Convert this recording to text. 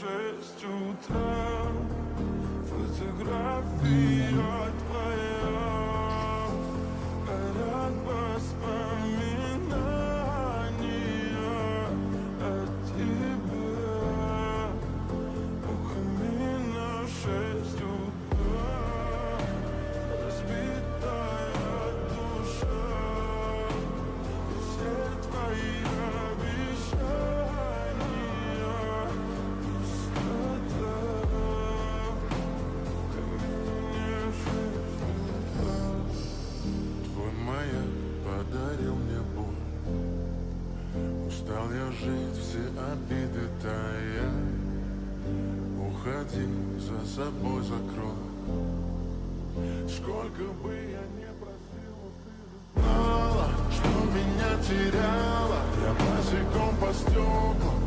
6 утра. Фотография твоя, горят воспоминания о тебе. У камина 6 утра, разбитая душа, и все твои обещания пустота. У камина 6 утра. Твой маяк подарил мне боль. Устал я жить, все обиды тая. Уходи, за собой закрой. Сколько бы я не просил, ты знала, что меня теряла. Я босиком по стеклам.